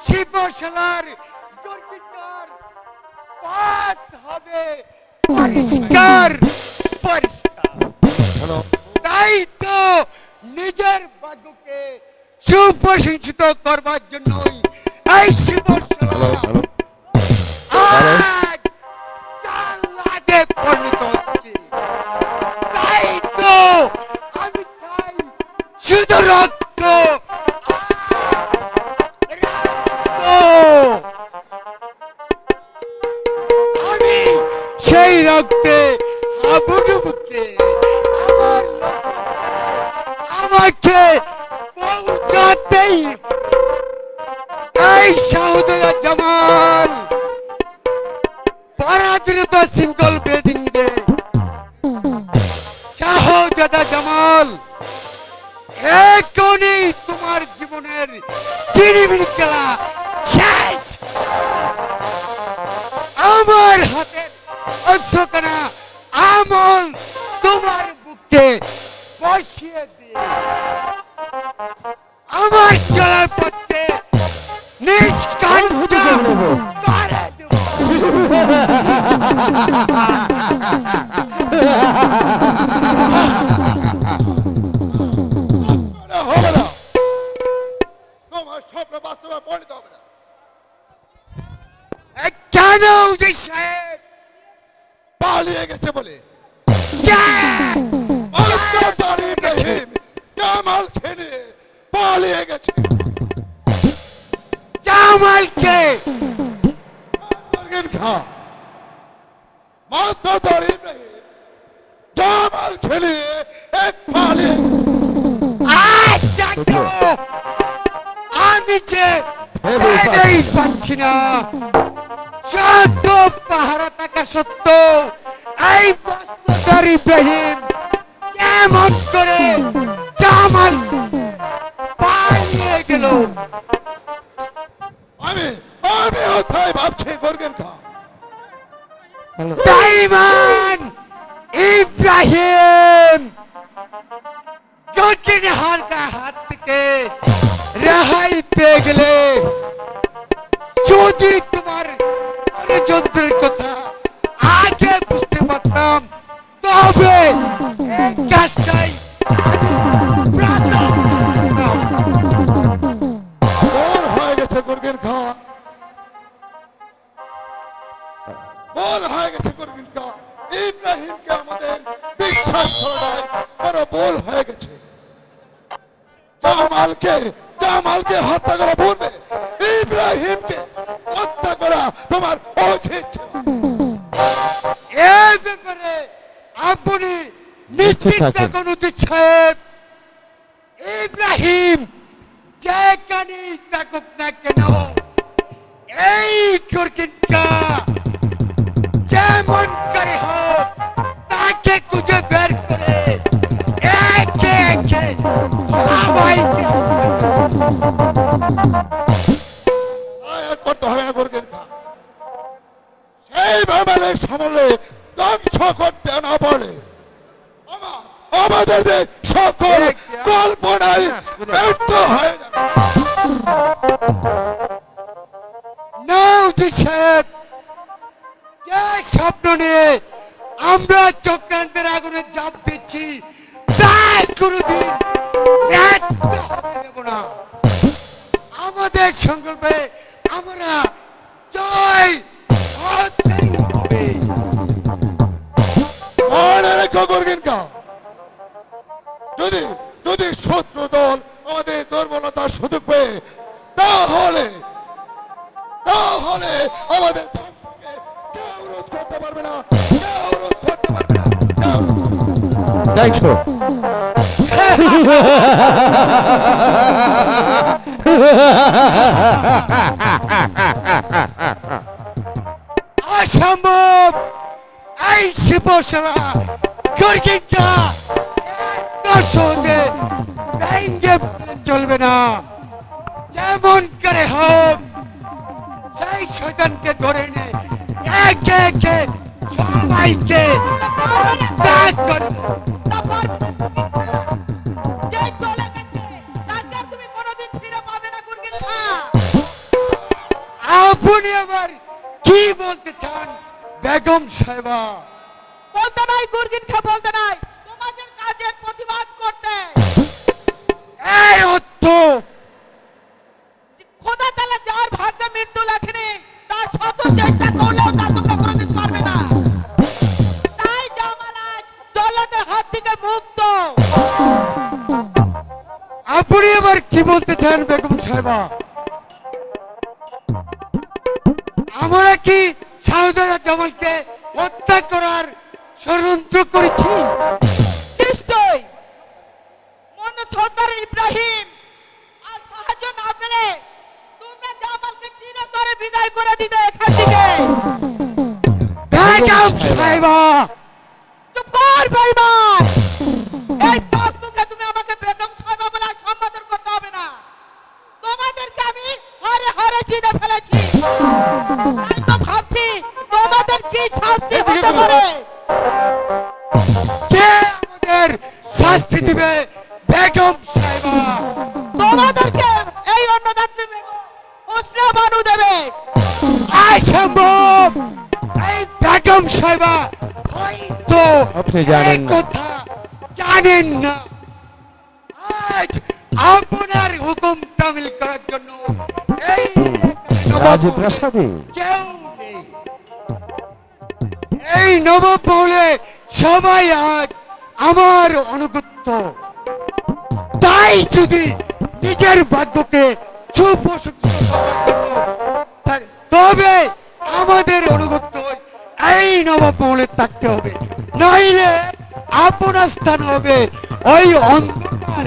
শিবশালার দুর্গিটার পথ হবে পরিষ্কার পরিষ্কার। তাই তো নিজের ভাগ্যকে সুপ্রশংসিত করবার জন্যই এই শিবশালা আজ চালাতে পরিণত হচ্ছে। তাই তো আমি চাই শুধু রক্ত আমি সেই রক্তে হাবুডুবুকে আমাকে পৌঁছাতেই এই শাহজাদা জামাল পরাধীনত সিঙ্গল বেডিং ডে। শাহজাদা জামাল এখনই তোমার জীবনের চিনিমিনি খেলা শেষ। আমার হাতের অস্ত্রখানা আমল তোমার বুকে বসিয়ে দিয়ে আমার চলার পথে নিষ্কান্ত করে দেব। তোমার স্বপ্ন বাস্তবে পরিণত হবে না। কেন উজির সাহেব? পালিয়ে গেছে বলে জামাল খেলে পালিয়ে গেছে। জামালকে জামাল খেলে এক পালিয়ে আমি যে পাচ্ছি না সত্য পাহারা থাকা সত্য এই বস্তুদার ইব্রাহিম কেমন করে জামাল পালিয়ে গেল? আমি আমি কোথায় ভাবছি বর্গেন খা তাইমান ইব্রাহিম কঠিন হাত থেকে রেহাই পেয়ে গেলে যদি তোমার যন্ত্রের কথা আগে বুঝতে পারতাম তবে এই কাজটাই বল হয়ে গেছে বর্গেন খা, বল হয়ে গেছে বর্গেন খা। ইব্রাহিমকে আমাদের বিশ্বাস করায় বড় বল হয়ে গেছে। জামালকে হত্যা করা পূর্বে ইব্রাহিমকে হত্যা করা তোমার উচিত ছিল। এই ব্যাপারে আপনি নিশ্চিত থাকুন উচিত সাহেব। ইব্রাহিম যেখানে থাকুক না কেন এই কুরকিনটা যেমন করে হোক তাকে খুঁজে বের করে একে একে সবাইকে করতে হবে না বর্গেন খা। সেই ভাবে সামলে ধ্বংস করতে না পারে আমাদের যে সকল কল্পনায় ব্যর্থ হয়ে যাবে। নওজি সাহেব, যে স্বপ্ন নিয়ে আমরা চক্রান্তের আগুনে জাপ দিচ্ছি তা কোনোদিন ব্যর্থ হতে দেব না। আমাদের সংকল্পে আমরা জয় হতেই হবে। মনে রেখো বর্গেন খা, যদি শত্রু দল আমাদের দুর্বলতার সুযোগ পেয়ে তাহলে আমাদের ধ্বংসকে কেউ রোধ করতে পারবে না, কেউ রোধ করতে পারবে না। অসম্ভব। এই শিবশালা গর্গিকা এত সহজে ভেঙে চলবে না। যেমন করে হোক সেই শয়তানকে ধরে নে, একে একে সবাইকে ত্যাগ করবে। যে চলে গেছে তাকে আর তুমি কোনোদিন ফিরে পাবে না গুরগিন খা। আপনি আবার কি বলতে চান বেগম সাহেবা? বলতে নাই গুরগিন খা, বলতে নাই, তোমাদের কাজের প্রতিবাদ করতে। এই অর্থ যে খোদা তাআলা যার ভাগ্যে মৃত্যু লেখেনি তার শত চেষ্টা করলেও তা তোমরা কোনোদিন পারবে না। তাই জামাল আজ জল্লাদের হাত থেকে মুক্ত। আপনি আবার কি বলতে চান বেগম সাহেবা? আমরা কি শাহজাদা জামালকে হত্যা করার ষড়যন্ত্র করেছি? নিশ্চয় মন সর্দার ইব্রাহিম আর সাহায্য না পেলে তোমরা জামালকে চিরতরে বিদায় করে দিতে এখান থেকে। বেগম সাহেবা চুপ কর বেঈমান! এই পাপ মুখে তুমি আমাকে বেগম সাহেবা বলে আর সম্বোধন করতে হবে না। তোমাদেরকে আমি হারে হারে চিনে ফেলেছি। তাই তো ভাবছি তোমাদের কি শাস্তি হতে পারে। কে আমাদের শাস্তি দিবে বেগম সাহেবা? তোমাদেরকে এই অন্নদাত্রী বেগম হোসনে বানু দেবে। অসম্ভব। এই বেগম সাহেবা হয়তো আপনি জানেন এই না। কথা জানেন না। আজ আপনার হুকুম তামিল করার জন্য এই রাজপ্রাসাদে কেউ নেই। এই নবাব মহলে সবাই আজ আমার অনুগত্য। তাই যদি নিজের ভাগ্যকে তবে আমাদের অনুগত্য এই নবাব মহলে থাকতে হবে, নইলে আপনার স্থান হবে ওই অন্ধকার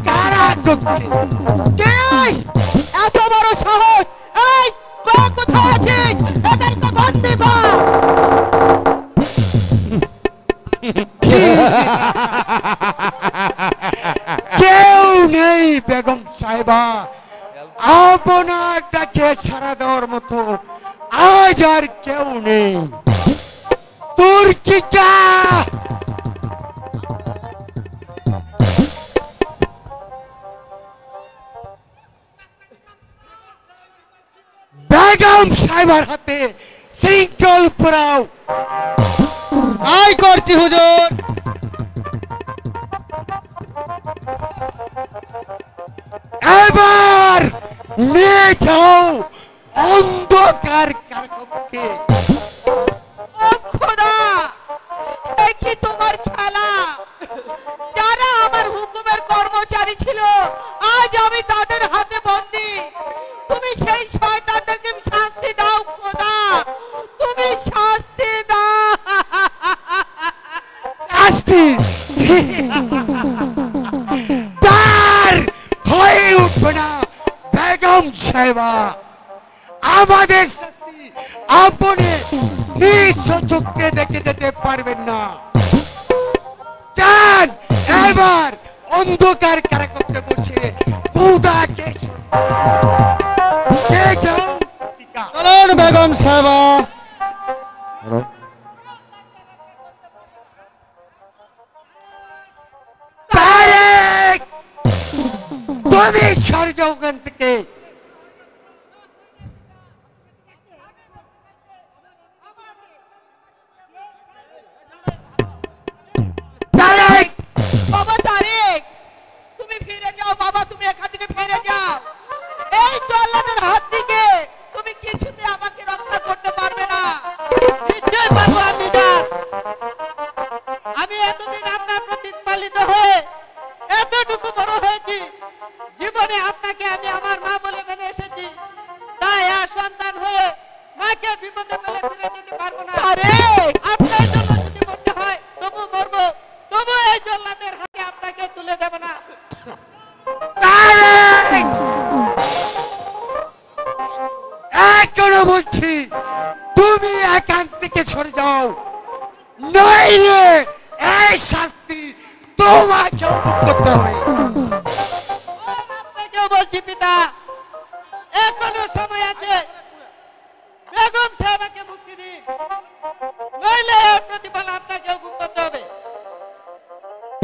কারাকক্ষে। কে? এত বড় সাহস! এই কোথায় আছিস? এদেরকে বন্দী কর। কেউ নেই বেগম সাহেবা, আপনার ডাকে সাড়া দেওয়ার মতো আজ আর কেউ নেই। তুর্কিকা বেগম সাহেবার হাতে শৃঙ্খল পরাও। আয় করছি হুজুর। এবার নিয়ে যাও অন্ধকার কারাকক্ষে। ও খোদা, এ কি তোমার খেলা? যারা আমার হুকুমের কর্মচারী ছিল আজ আমি তাদের হাতে বন্দী। তুমি সেই শয়তানদেরকে শাস্তি দাও খোদা, তুমি শাস্তি দাও। শাস্তি তার হয়ে উঠবে না বেগম সাহেবা। আমাদের শাস্তি আপনি নিজ চোখে দেখে যেতে পারবেন না। চান এবার অন্ধকার কারাকক্ষে বসে খোদাকে যাও। চলুন বেগম সাহেবা। তারেক, তুমি সরে যাও ওখান থেকে। তারেক, বাবা তারেক, তুমি ফিরে যাও বাবা, তুমি এখান থেকে ফিরে যাও। এই জল্লাদের হাত থেকে তুমি কিছুতে আমাকে রক্ষা করতে পারবে না। নিশ্চয় পারবো আমি যান। আমি এতদিন আপনার প্রতিপালিত হয়ে এতটুকু বড় হয়েছি, জীবনে আপনাকে আমি আমার মা বলে থেকে সরে যাও, নইলে এই শাস্তি তোমাকে ভোগ করতে হবে। আপনাকেও বলছি পিতা, এখনো সময় আছে, বেগম সাহেবাকে মুক্তি দিন, নইলে এর প্রতিফল আপনাকেও ভোগ করতে হবে।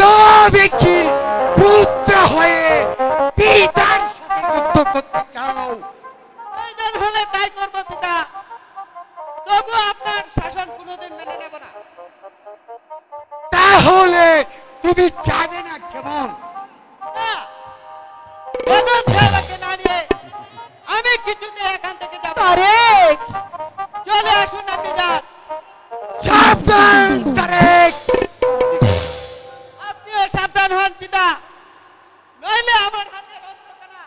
তবে কি পুত্র হয়ে পিতার সাথে যুদ্ধ করতে চাও? প্রয়োজন হলে তাই করব পিতা, তবু আপনার শাসন কোনোদিন মেনে নেব না। তাহলে তুমি জানে না কেমন? না, বেগম সাহেবাকে না নিয়ে আমি কিছুতে এখান থেকে যাব না। তারেক, চলে আসুন আপনি যান। সাবধান তারেক, আপনিও সাবধান হন পিতা, নইলে আমার হাতে অস্ত্রখানা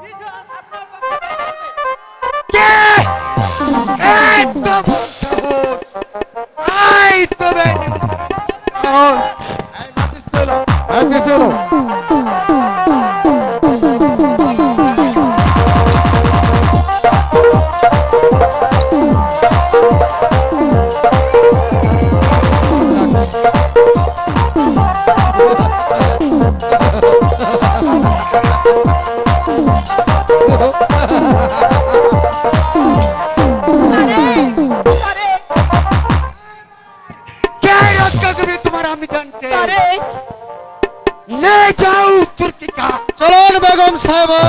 ভীষণ আপনার পক্ষে ব্যয় হবে। কে এত বড় সাহস? আই তবে এই মাটিস দিল, মাটিস দিল। তারেক, তারেক, কে রক্ষা করবে তোমার আমি জানতে? তারেক, ले जाओ तुर्की का। চলুন বেগম সাহেবা।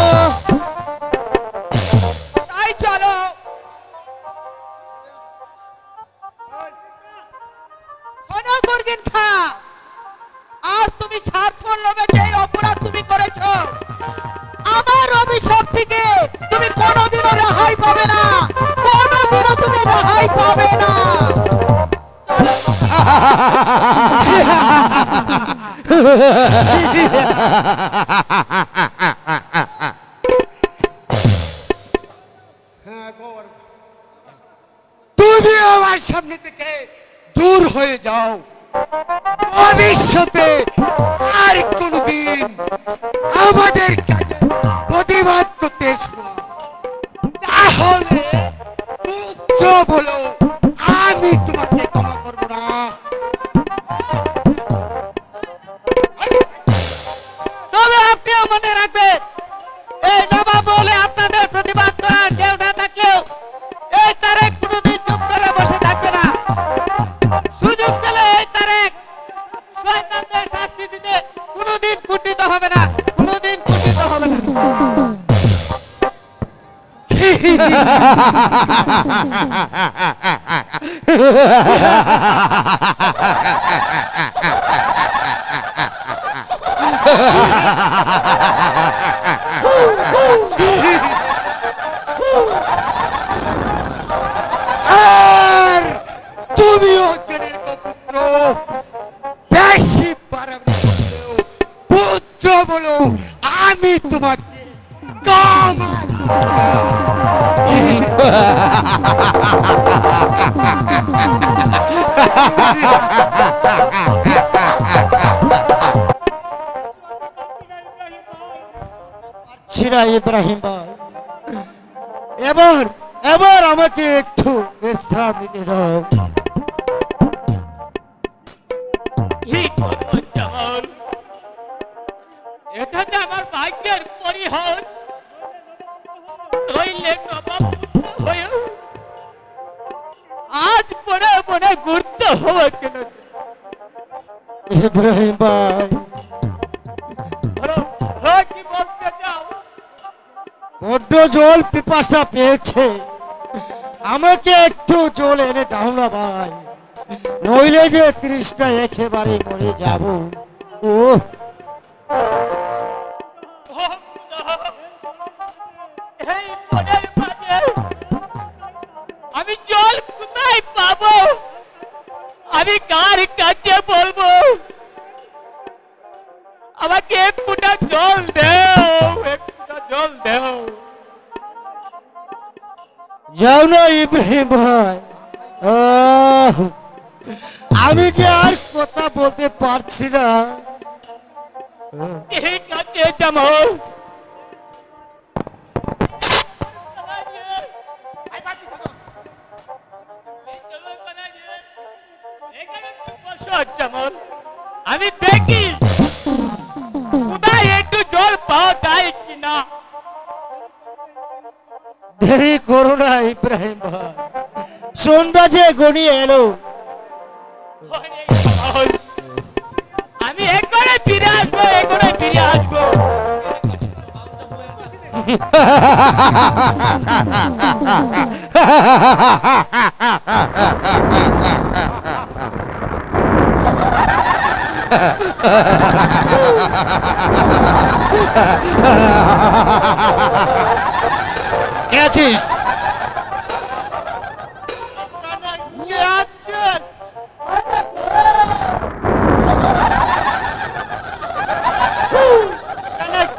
তাই চলো। শোনো গুরগিন খা, আজ তুমি স্বার্থর লোভে যে অপরাধ তুমি করেছো, আমার অভিশাপ থেকে তুমি কোনোদিনও রেহাই পাবে না, কোনোদিনও তুমি রেহাই পাবে না। তুমি আমার সামনে থেকে দূর হয়ে যাও, ভবিষ্যতে আর কোনদিন আমাদের কাছে প্রতিবাদ করতে এসো না। তাহলে পুত্র বলো, আমি তোমাকে ক্ষমা করবো না। তবে আপনিও মনে রাখবেন, এই নবাব বলে আপনাদের প্রতিবাদ করার কেউ না থাকলেও এই তারেক কোনোদিন চুপ করে বসে থাকবে না। সুযোগ পেলে এই তারেক শয়তানদের শাস্তি দিতে কোনোদিন কুণ্ঠিত হবে না, কোনোদিন কুণ্ঠিত হবে না। আর তুমিও জেনে রেখো পুত্র, বেশি বাড়াবাড়ি করলেও পুত্র বলো, আমি তোমাকে ক্ষমা ছিরা ইব্রাহিম ভাই, এবার এবার আমাকে একটু বিশ্রাম নিতে দাও। কি করবো জামাল? এটা যে আমার ভাগ্যের পরিহাস, নইলে নবাব পুত্র হয়েও আজ মনে মনে ঘুরতে হবে কেন? ইব্রাহিম ভাই, বলো, কি বলতে চাও? বড্ড জল পিপাসা পেয়েছে, আমাকে একটু জল এনে দাও না ভাই, নইলে যে তৃষ্ণা একেবারে মরে যাব। ও এই বনের মাঝে আমি জল কোথায় পাবো? আমি কার কাছে বলবো? আমাকে এক ফুটা জল দাও, এক ফুটা জল দাও। যাও না ইব্রাহিম ভাই, আমি যে আর কথা বলতে পারছি না। ঠিক আছে জামাল, দেরি করো না ইব্রাহিম ভাই, সন্ধ্যা যে গনিয়ে এলো। আমি একবারে ফিরে আসবো, একবারে ফিরে আসবো। কে আছিস?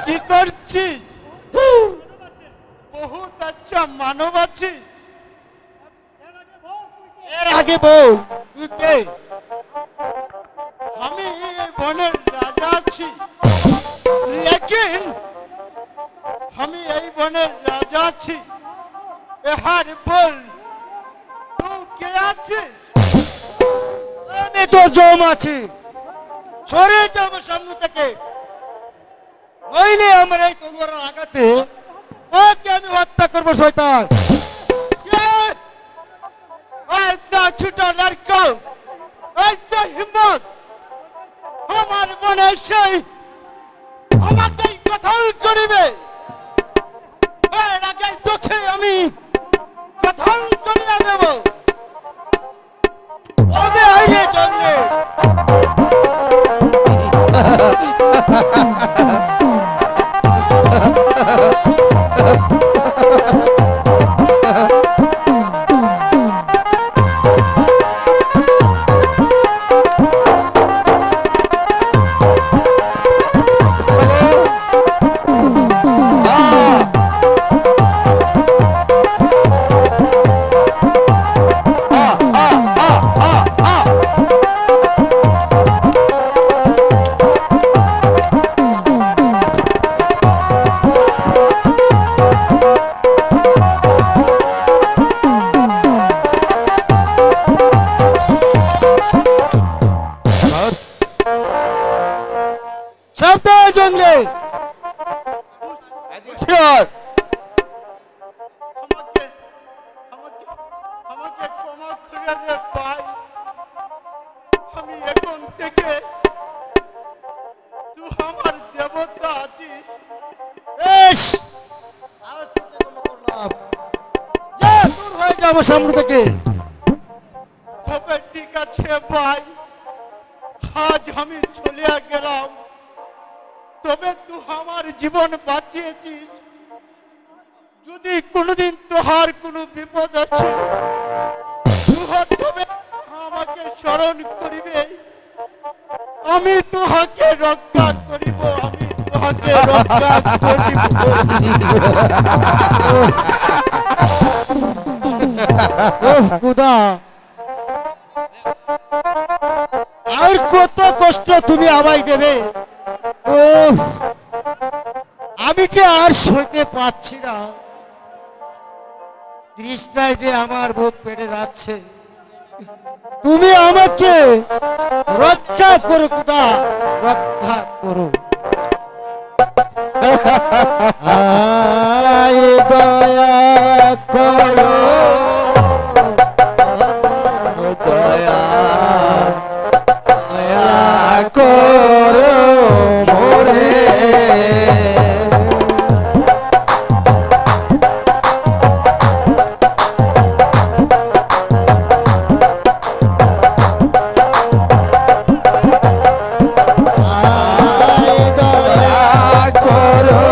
কি করছিস? বহুত আচ্ছা মানব আছি। এর আগে বল তুই কে? আমি এই বনের রাজা আছি, লেকিন আমি এই বনের রাজা আছি। এহার বল তুই কে আছিস? আমি তো জম আছি, সরে যা আমার সামনে থেকে, নইলে আমার এই তলোয়ারের আঘাতে ওকে আমি হত্যা করবো। শয়তান ছোট লড়কা, হিম্মত আমার মনে সেই আমাকে কতল করিবে। এর আগে তোকে আমি কতল করিয়া দেব। ওকে আইলে চললে জঙ্গলে আমাকে আমাকে আমাকে ক্ষমা করে দে ভাই। আমি এখন থেকে তুই আমার দেবতা আছিস। বেশ, আজ তোকে ক্ষমা করলাম, যা দূর হয়ে যা আমার সামনে থেকে। তবে ঠিক আছে ভাই, আজ আমি চলে গেলাম, তবে তুই আমার জীবন বাঁচিয়েছিস। যদি কোনোদিন তোহার কোনো বিপদ আছে তবে আমাকে স্মরণ করিবে, আমি তোহাকে রক্ষা করিব, আমি তোহাকে রক্ষা করিব। খোদা, আর কত কষ্ট তুমি আমায় দেবে? আমি যে আর সইতে পারছি না, তৃষ্ণায় যে আমার বুক পেটে যাচ্ছে। তুমি আমাকে রক্ষা করো খোদা, রক্ষা করো। আয় দয়া করো, দয়া দয়া করো মোরে। আয় দয়া করো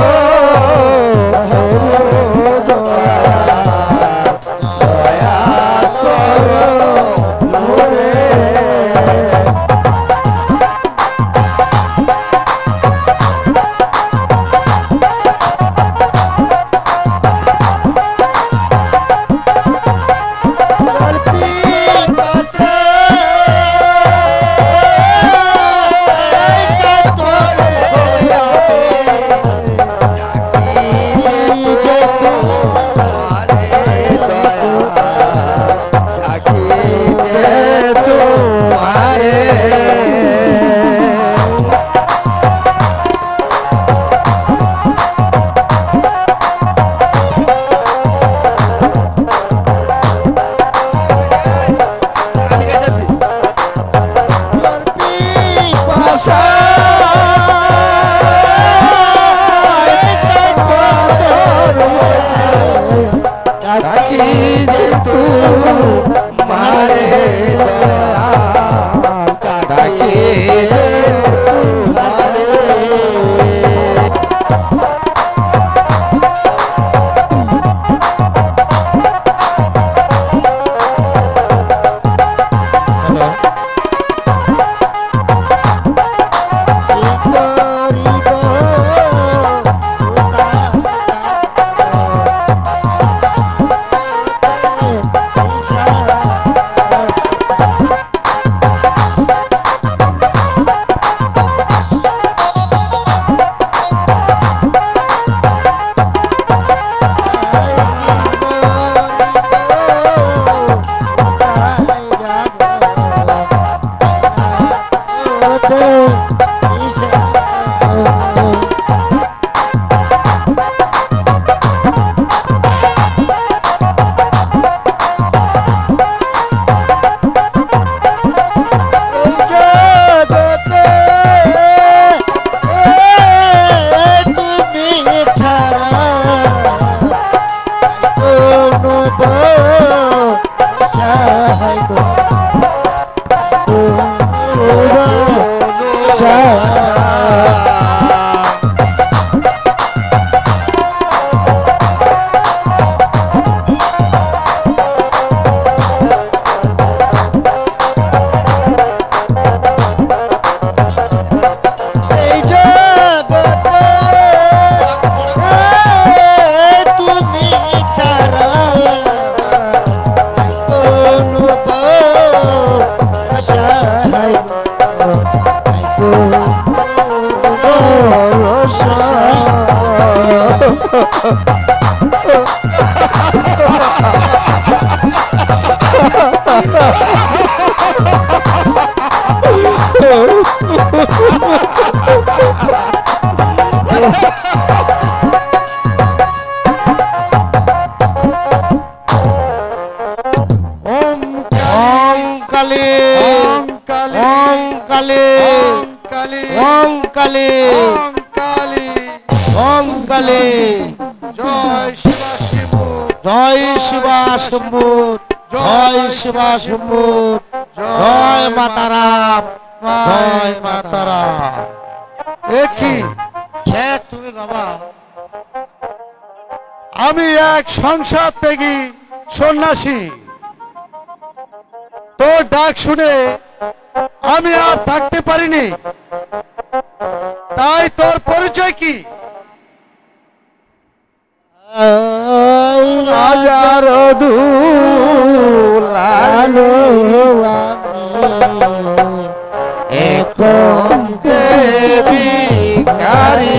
ওম কালী ওম কালী ওম কালী ওম কালী ওম কালী ওম কালী ওম কালী জয় শিবা শিবু জয় শিবা শম্ভু জয় শিবা শম্ভু জয় মাতারাম জয় মাতারাম। একই কে তুমি বাবা? আমি এক সংসার থেকে সন্ন্যাসী। তোর ডাক শুনে আমি আর থাকতে পারিনি, তাই তোর পরিচয় কি? রাজার দুলালো এখন দেবী কারি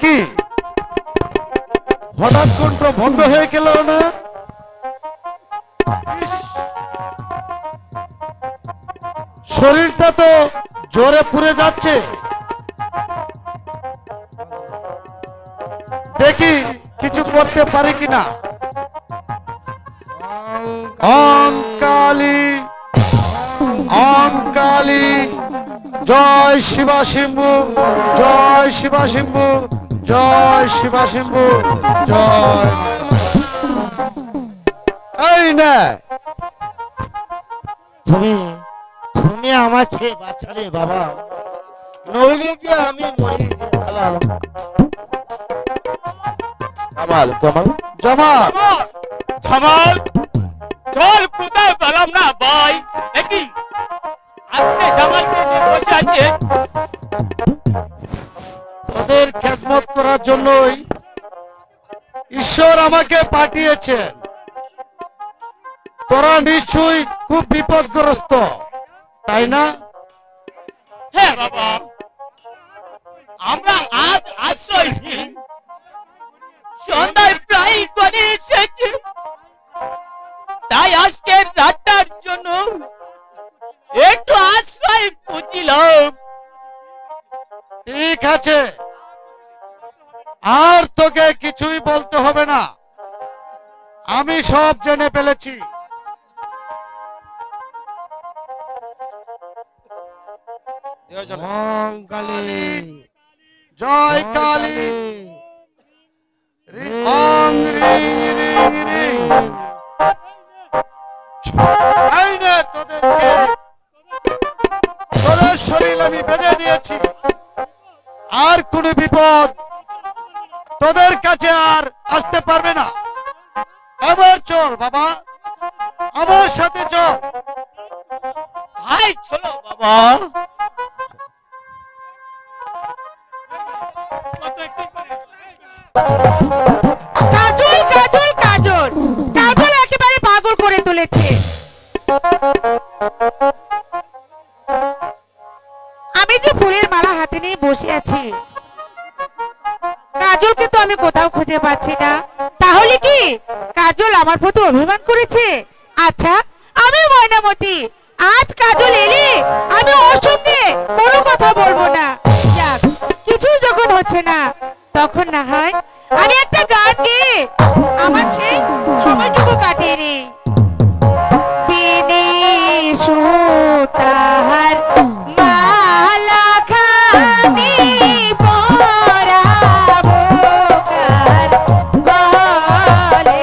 কি হঠাৎ কণ্ঠ বন্ধ হয়ে গেল না? ইস, শরীরটা তো জোরে পুড়ে যাচ্ছে। দেখি কিছু করতে পারি কিনা। ওম কালী ওম কালী জয় শিবা শম্ভু জয় শিবা শম্ভু জয় শিবা শম্ভু জয়। এই না তুমি তুমি আমাকে বাঁচালে বাবা, নইলে যে আমি মরে যেতাম। কামাল কামাল জামাল জামাল জল কোথায় পেলাম না ভাই। দেখি আজকে জামালকে নিয়ে বসে আছে। তোদের খেদমত করার জন্যই ঈশ্বর আমাকে পাঠিয়েছেন। তোরা নিশ্চয়ই খুব বিপদগ্রস্ত, তাই না? হ্যাঁ বাবা, আমরা আজ আশ্রয়হীন, সন্ধ্যায় প্রায় করে এসেছি, তাই আজকে রাতটার জন্য একটু আশ্রয় খুঁজছিলাম। ঠিক আছে, আর তোকে কিছুই বলতে হবে না, আমি সব জেনে ফেলেছি। ওং কালী জয় কালী ওং রিং রিং রিং। এই নে তোদেরকে, তোদের শরীর আমি বেঁধে দিয়েছি, আর কোন বিপদ তোদের কাছে আর আসতে পারবে না। এবার চল বাবা, আমার সাথে চল। ভাই চলো বাবা। কাজল কাজল কাজল কাজল একেবারে পাগল করে তুলেছে। আমি যে ফুলের মালা হাতে নিয়ে বসে আছি, কাজলকে তো আমি কোথাও খুঁজে পাচ্ছি না। তাহলে কি কাজল আমার প্রতি অভিমান করেছে? আচ্ছা, আমি ময়নামতি, আজ কাজল এলে আমি ওর সঙ্গে কোনো কথা বলবো না। যাক, কিছুই যখন হচ্ছে না, তখন না হয় আমি একটা গান গেয়ে আমার সেই সময়টুকু কাটিয়ে নিই। বিনে সুতাহার মালা খানি পরাবো কার গলে।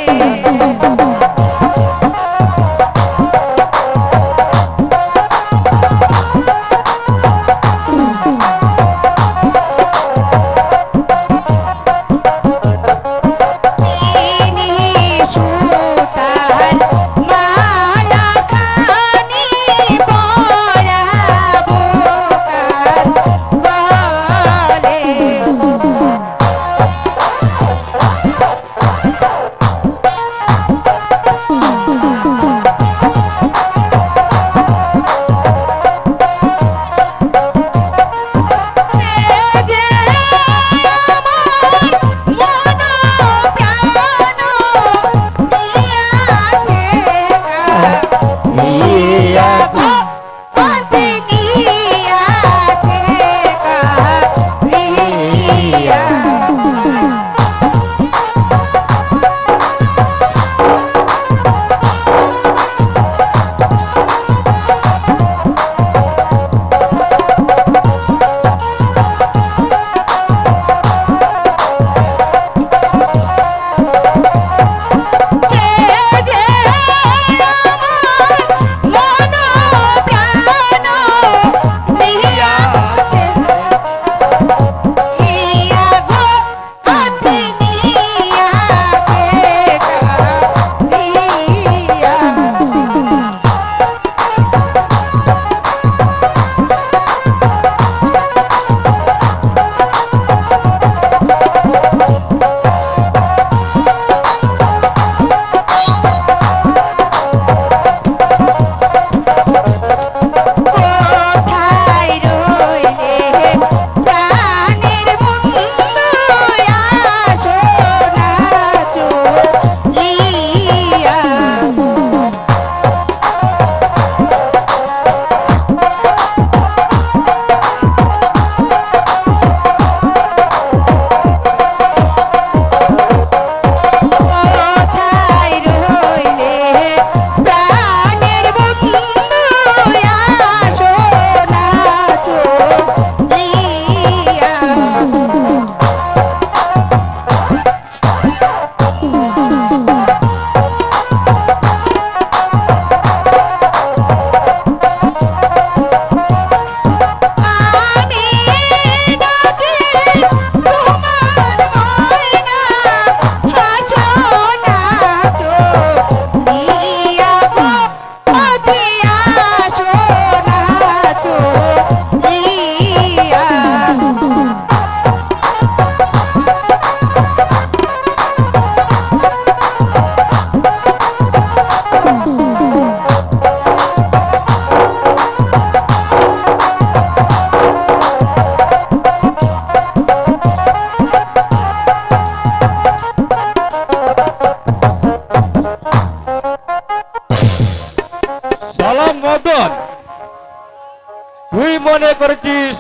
মনে করেছিস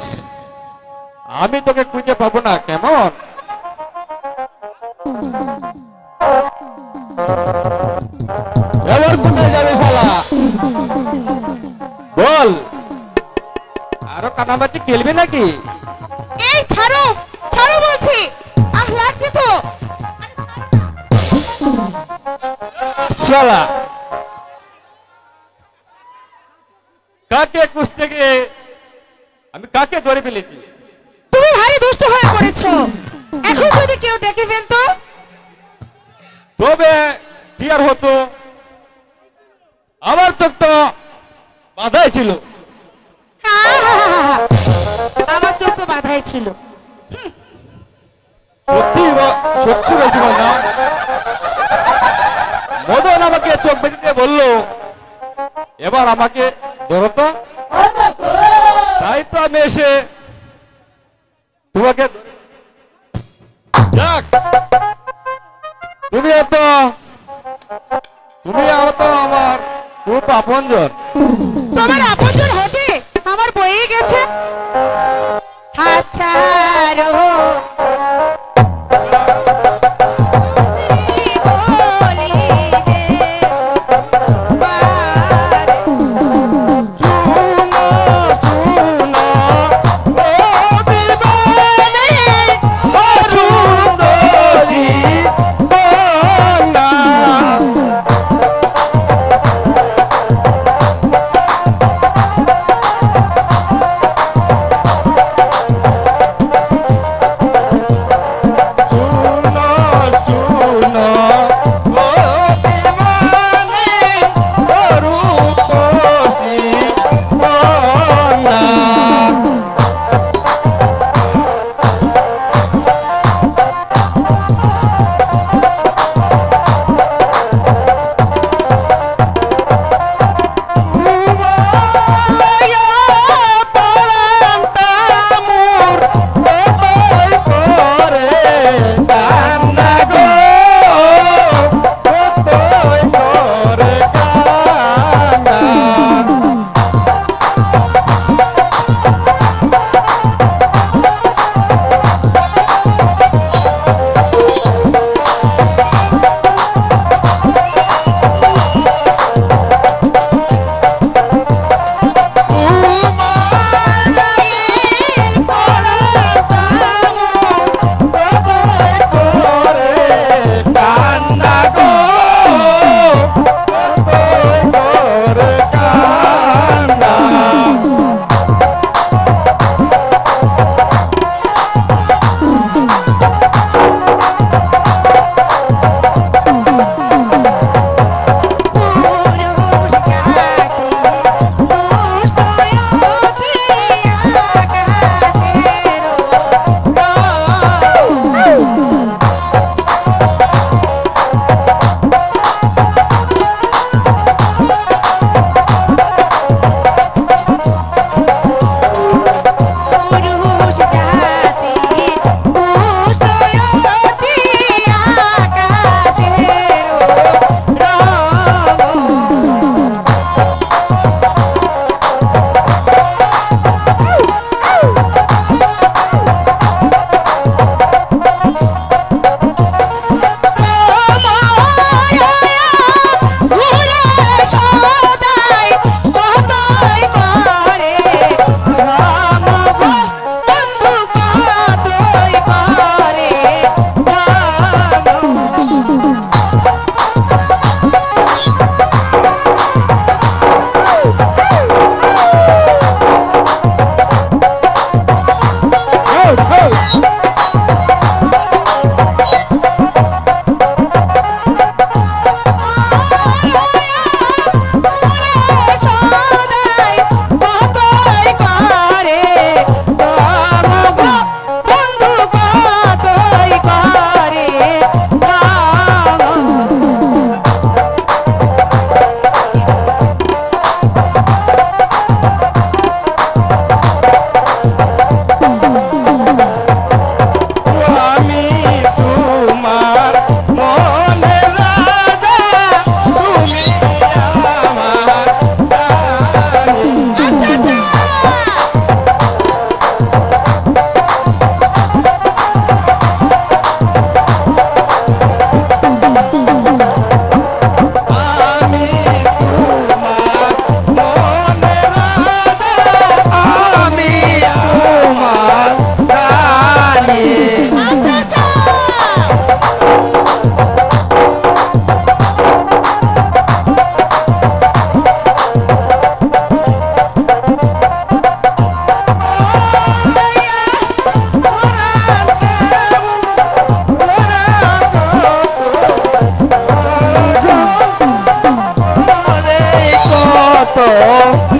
আমি তোকে খুঁজে পাবো না? কেমন এবার কোথায় যাবে শালা বল? আরো কানামাছি খেলবে নাকি? এই ছাড়ো ছাড়ো বলছি, আহ লাগছে তো। শালা কাকে কুস্তে গিয়ে আমি কাকে ধরে ফেলেছি? তুমি ভারী দুষ্ট হয়ে পড়েছো, এখন যদি কেউ দেখে ফেলতো। তবে কি আর হতো, আমার চোখ তো বাধাই ছিল। আমার চোখ তো বাধাই ছিল। সত্যি সত্যি বলছি না, মদন আমাকে চোখ বেঁধে দিয়ে বললো এবার আমাকে ধরো তো, তাই তো আমি এসে তোমাকে যাক, তুমি তো আমার খুব আপনজন। তোমার আপনজন হতে আমার বয়ে গেছে। হাত ছাড়ো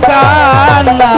কান্না